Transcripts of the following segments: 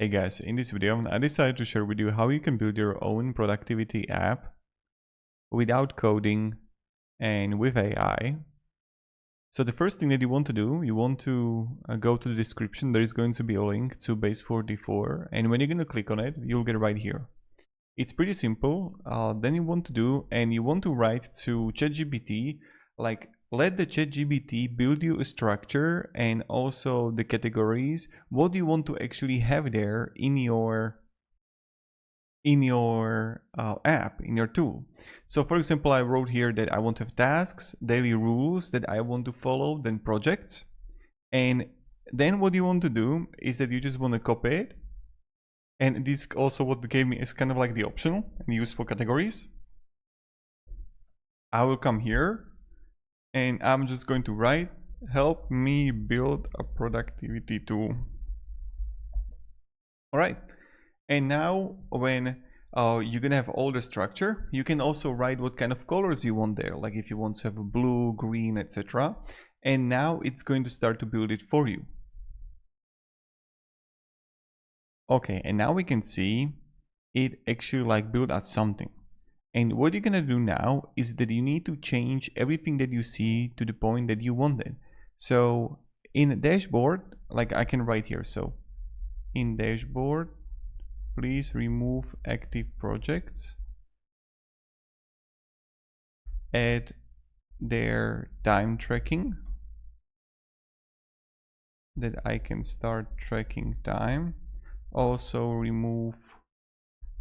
Hey guys, in this video I decided to share with you how you can build your own productivity app without coding and with AI. So the first thing that you want to do, you want to go to the description. There is going to be a link to Base 44, and when you're going to click on it, you'll get right here. It's pretty simple. Then you want to do, and you want to write to ChatGPT, like let the ChatGPT build you a structure and also the categories. What do you want to actually have there in your app, in your tool? So for example, I wrote here that I want to have tasks, daily rules that I want to follow, then projects. And then what you want to do is that you just want to copy it. And this also what gave me is kind of like the optional and useful categories. I will come here and I'm just going to write, help me build a productivity tool. All right. And now when you're gonna have all the structure, you can also write what kind of colors you want there, like if you want to have a blue, green, etc. And now it's going to start to build it for you. Okay, and now we can see it actually like build us something. And what you're gonna do now is that you need to change everything that you see to the point that you want it. So in dashboard, like I can write here, so in dashboard, please remove active projects, add their time tracking, that I can start tracking time. Also remove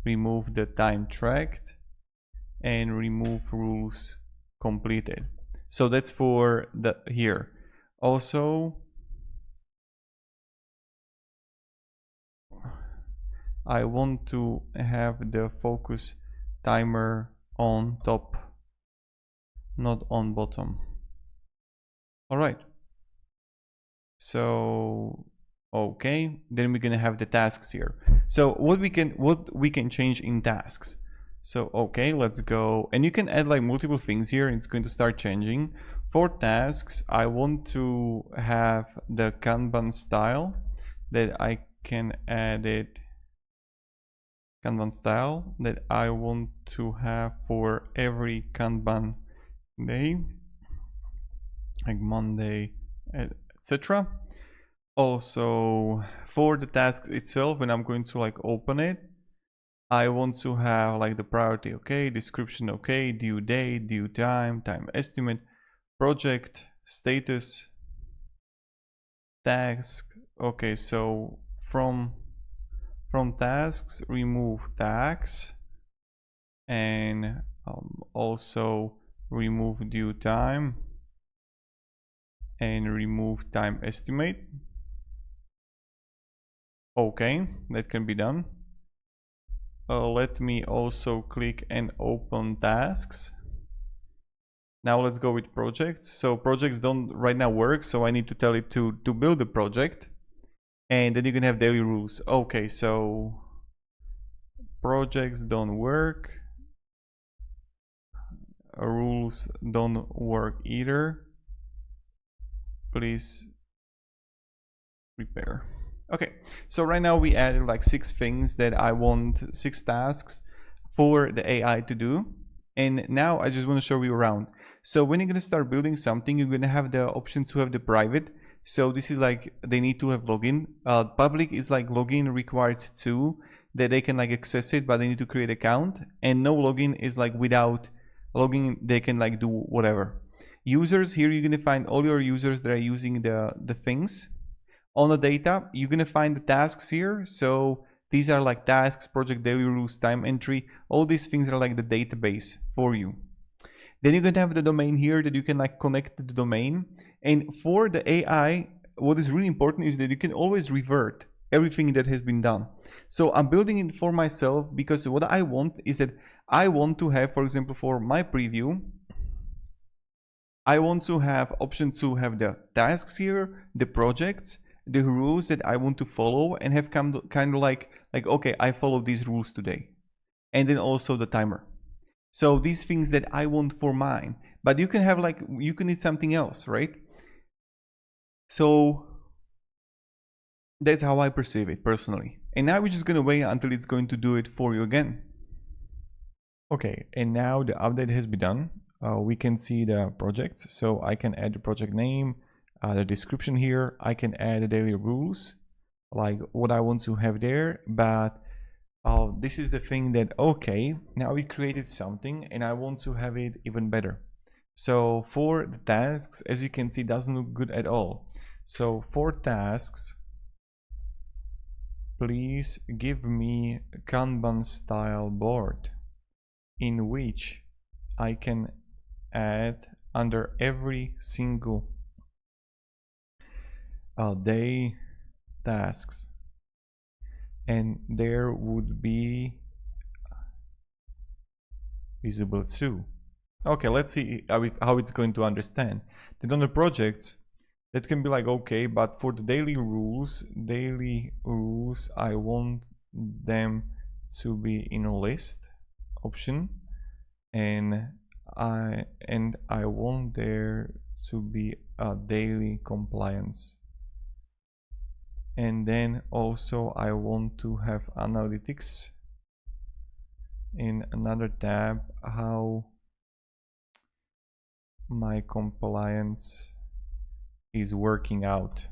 the time tracked and remove rules completed. So that's for the here. Also I want to have the focus timer on top, not on bottom. All right. So okay, then we're gonna have the tasks here. So what we can change in tasks. So okay, let's go, and you can add like multiple things here. It's going to start changing. For tasks, I want to have the Kanban style, that I can add it. Kanban style that I want to have for every Kanban day, like Monday, etc. Also for the task itself, when I'm going to like open it, I want to have like the priority, okay, description, okay, due date, due time, time estimate, project, status, task. Okay, so from tasks, remove tags, and also remove due time and remove time estimate. Okay, that can be done. Let me also click and open tasks. Now let's go with projects. So projects don't right now work, so I need to tell it to build a project. And then you can have daily rules. Okay, so projects don't work. Rules don't work either. Please prepare. Okay, so right now we added like 6 things that I want, 6 tasks for the AI to do. And now I just want to show you around. So when you're going to start building something, you're going to have the option to have the private. So this is like they need to have login. Public is like login required too, that they can like access it, but they need to create account. And no login is like without login, they can like do whatever. Users, here you're going to find all your users that are using the things. On the data, you're going to find the tasks here. So these are like tasks, project, daily rules, time entry. All these things are like the database for you. Then you're going to have the domain here that you can like connect to the domain. And for the AI, what is really important is that you can always revert everything that has been done. So I'm building it for myself because what I want is that I want to have, for example, for my preview, I want to have option to have the tasks here, the projects, the rules that I want to follow, and have kind of like okay, I follow these rules today, and then also the timer. So these things that I want for mine, but you can have like, you can need something else, right? So That's how I perceive it personally. And now we're just gonna wait until it's going to do it for you again. Okay, and now the update has been done. We can see the projects. So I can add the project name, the description here. I can add the daily rules, like what I want to have there. But this is the thing that, okay, now we created something and I want to have it even better. So for the tasks, as you can see, doesn't look good at all. So for tasks, please give me a Kanban style board in which I can add under every single day tasks, and there would be visible too. Okay, let's see how it's going to understand. Then on the projects, that can be like, okay, but for the daily rules, I want them to be in a list option, and I want there to be a daily compliance. And then also I want to have analytics in another tab, how my compliance is working out,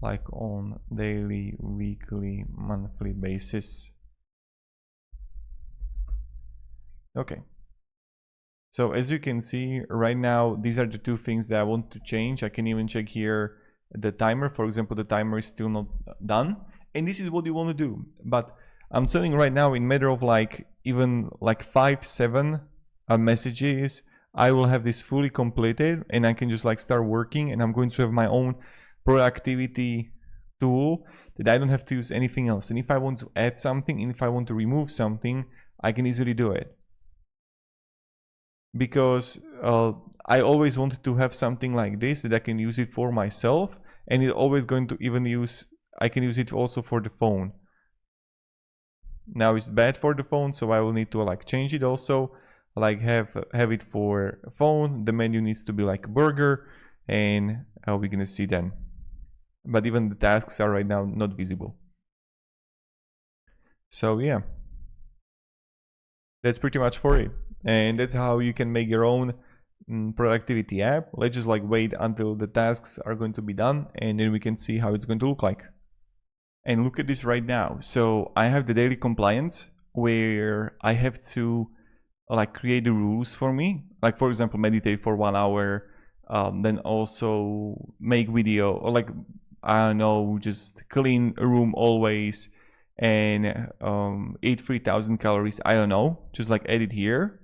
like on daily, weekly, monthly basis. Okay, so as you can see right now, these are the two things that I want to change. I can even check here the timer. For example, the timer is still not done, and this is what you want to do. But I'm telling right now, in matter of like even like 5-7 messages, I will have this fully completed, and I can just like start working, and I'm going to have my own productivity tool that I don't have to use anything else. And if I want to add something, and if I want to remove something, I can easily do it. Because I always wanted to have something like this that I can use it for myself, and it's always going to even use, I can use it also for the phone. Now it's bad for the phone, so I will need to like change it also, like have it for phone. The menu needs to be like a burger, and we're gonna see then. But even the tasks are right now not visible. So yeah, that's pretty much for it. And that's how you can make your own productivity app. Let's just like wait until the tasks are going to be done, and then we can see how it's going to look like. And look at this right now. So I have the daily compliance where I have to like create the rules for me. Like for example, meditate for 1 hour, then also make video, or like, I don't know, just clean a room always, and eat 3,000 calories. I don't know, just like edit here.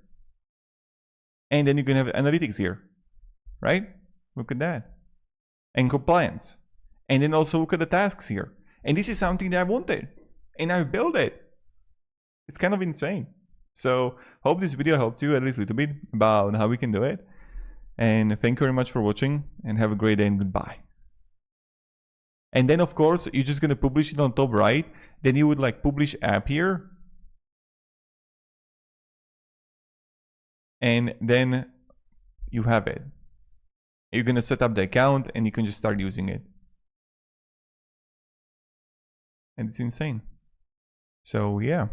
And then you can have analytics here, right? Look at that. And compliance. And then also look at the tasks here. And this is something that I wanted, and I built it. It's kind of insane. So hope this video helped you at least a little bit about how we can do it. And thank you very much for watching, and have a great day, and goodbye. And then of course, you're just gonna publish it on top right. Then you would like publish app here. And then you have it. You're gonna set up the account, and you can just start using it. And it's insane. So yeah.